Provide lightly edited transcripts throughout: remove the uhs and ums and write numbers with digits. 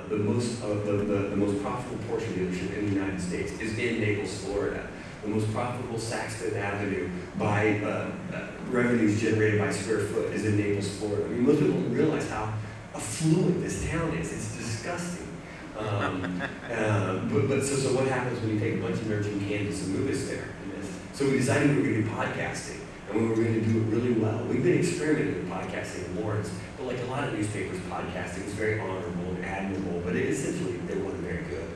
the most profitable Porsche dealership in the United States is in Naples, Florida. The most profitable Saxton Avenue by revenues generated by square foot is in Naples, Florida. I mean, most people don't realize how affluent this town is. It's disgusting. So what happens when you take a bunch of nerds from Kansas and move us there? So we decided we were going to do podcasting, and we were going to do it really well. We've been experimenting with podcasting in Lawrence, but like a lot of newspapers, podcasting is very honorable and admirable, but essentially they weren't very good.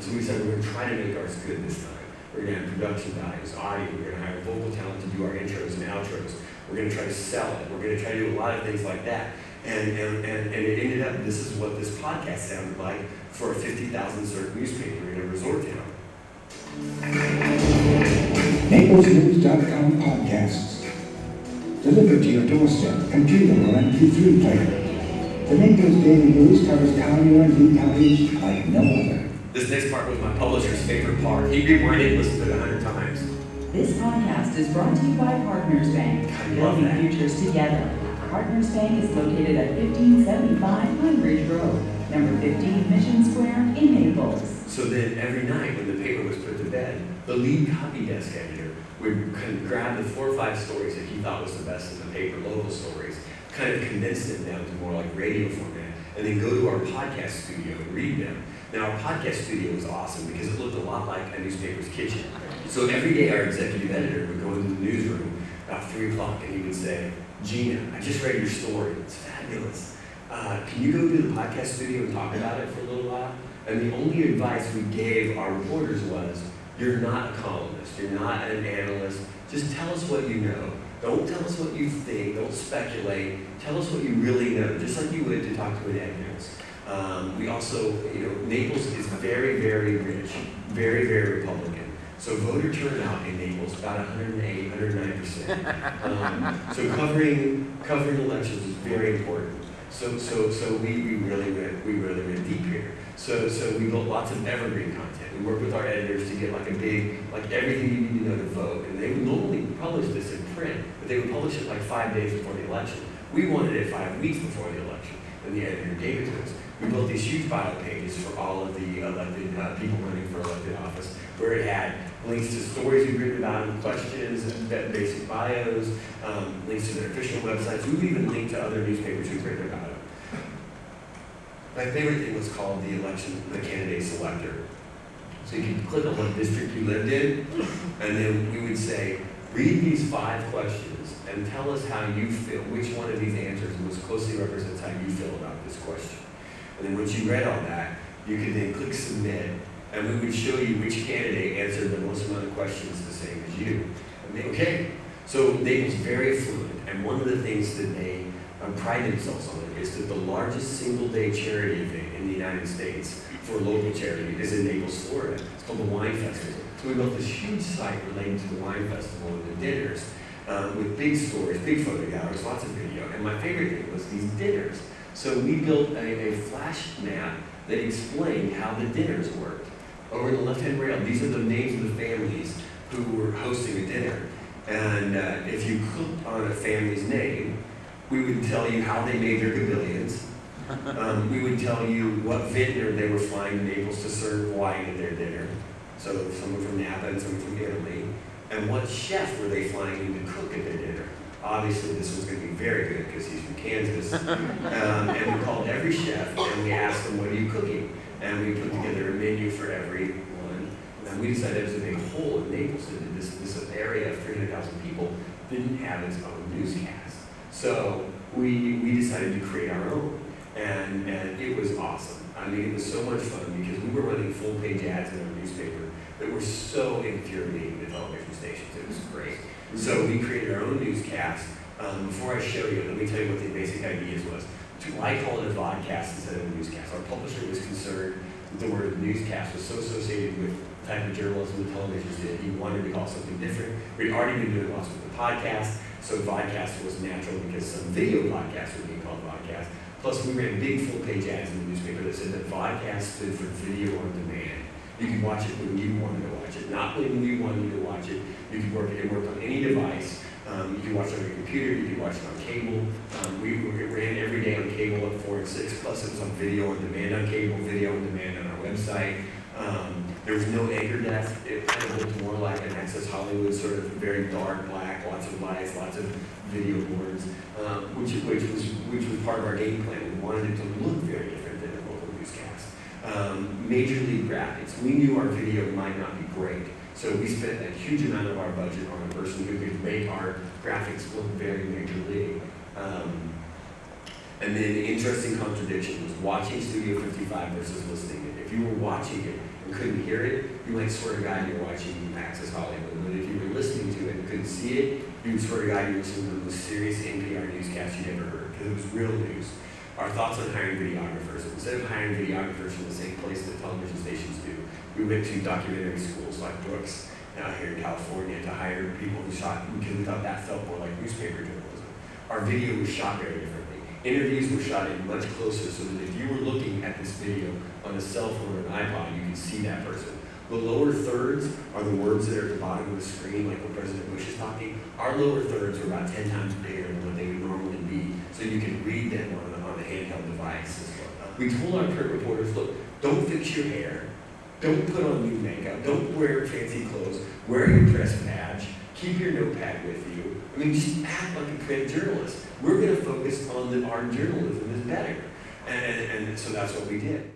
So we decided we're going to try to make ours good this time. We're going to have production values, audio, we're going to hire vocal talent to do our intros and outros. We're going to try to sell it. We're going to try to do a lot of things like that. And it ended up, this is what this podcast sounded like for a 50,000 cert newspaper in a resort town. NaplesNews.com podcasts. Delivered to your doorstep, computer, or MP3 player. The Naples Daily News covers county and counties like no other. This next part was my publisher's favorite part. He rewinded and listened to it 100 times. This podcast is brought to you by Partners Bank, building futures together. Partners Bank is located at 1575 Pine Ridge Road, number 15 Mission Square in Naples. So then every night when the paper was put to bed, the lead copy desk editor would kind of grab the 4 or 5 stories that he thought was the best in the paper, local stories, kind of condense them down to more like radio format, and then go to our podcast studio and read them. Now, our podcast studio was awesome because it looked a lot like a newspaper's kitchen. So every day our executive editor would go into the newsroom about 3 o'clock and he would say, Gina, I just read your story. It's fabulous. Can you go to the podcast studio and talk about it for a little while? And the only advice we gave our reporters was, you're not a columnist, you're not an analyst, just tell us what you know. Don't tell us what you think, don't speculate, tell us what you really know, just like you would to talk to an editor. We also, Naples is very, very rich, very, very Republican. So voter turnout in Naples, about 108, 109%. So covering elections is very important. So we really went deep here. So we built lots of evergreen content. We worked with our editors to get like everything you need to know to vote. And they would normally publish this in print, but they would publish it like 5 days before the election. We wanted it 5 weeks before the election, and the editor gave it to us. We built these huge bio pages for all of the elected people running for elected office, where it had links to stories we've written about them, questions, basic bios, links to their official websites. We would even link to other newspapers who've written about them. My favorite thing was called the candidate selector. So you could click on what district you lived in, and then we would say, read these 5 questions and tell us how you feel, which one of these answers most closely represents how you feel about this question. And then once you read all that, you could then click submit, and we would show you which candidate answered the most amount of questions the same as you. And they, okay, so Naples is very affluent, and one of the things that they pride themselves on is that the largest single-day charity event in the United States for local charity is in Naples, Florida. It's called the Wine Festival. So we built this huge site relating to the Wine Festival and the dinners with big stories, big photo galleries, lots of video. And my favorite thing was these dinners. So we built a flash map that explained how the dinners worked. Over in the left-hand rail, these are the names of the families who were hosting a dinner. And if you clicked on a family's name, we would tell you how they made their gabillions. We would tell you what vintner they were flying to Naples to serve wine at their dinner. So someone from Napa and someone from Italy. And what chef were they flying in to cook at their dinner? Obviously, this was going to be very good because he's from Kansas. And we called every chef and we asked them, what are you cooking? And we put together a menu for everyone. And we decided it was a big hole in Naples that this area of 300,000 people didn't have its own newscast. So we decided to create our own. And it was awesome. I mean, it was so much fun because we were running full-page ads in our newspaper that were so infuriating to television stations. It was great. So we created our own newscast. Before I show you, let me tell you what the basic ideas was. I call it a vodcast instead of a newscast. Our publisher was concerned that the word newscast was so associated with the type of journalism the television did. He wanted to call something different. We'd already been doing lots with the podcast, so vodcast was natural because some video podcasts were being called vodcast. Plus, we ran big full-page ads in the newspaper that said that vodcast stood for video on demand. You could watch it when you wanted to watch it, not when you wanted to watch it. You could work it. It worked on any device. You can watch it on your computer, you can watch it on cable. It ran every day on cable at 4 and 6, plus it was on video on demand on cable, video on demand on our website. There was no anchor desk. It kind of looked more like an Access Hollywood, sort of very dark black, lots of lights, lots of video boards, which was part of our game plan. We wanted it to look very different than a local newscast. Major league graphics. We knew our video might not be great, so we spent a huge amount of our budget on a person who could make our graphics look very major league. And then the interesting contradiction was watching Studio 55 versus listening it. If you were watching it and couldn't hear it, you might swear to God you're watching Access Hollywood. But if you were listening to it and couldn't see it, you would swear to God you were listening to the most serious NPR newscast you'd ever heard, because it was real news. Our thoughts on hiring videographers. Instead of hiring videographers from the same place that television stations do, we went to documentary schools like Brooks here in California to hire people who shot, because we thought that felt more like newspaper journalism. Our video was shot very differently. Interviews were shot in much closer, so that if you were looking at this video on a cell phone or an iPod, you could see that person. The lower thirds are the words that are at the bottom of the screen, like when President Bush is talking. Our lower thirds are about 10 times bigger than what they would normally be, so you can read them on a handheld device. We told our print reporters, look, don't fix your hair, don't put on new makeup, don't wear fancy clothes, wear your press badge, keep your notepad with you. I mean, just act like a print journalist. We're going to focus on our journalism is better. And so that's what we did.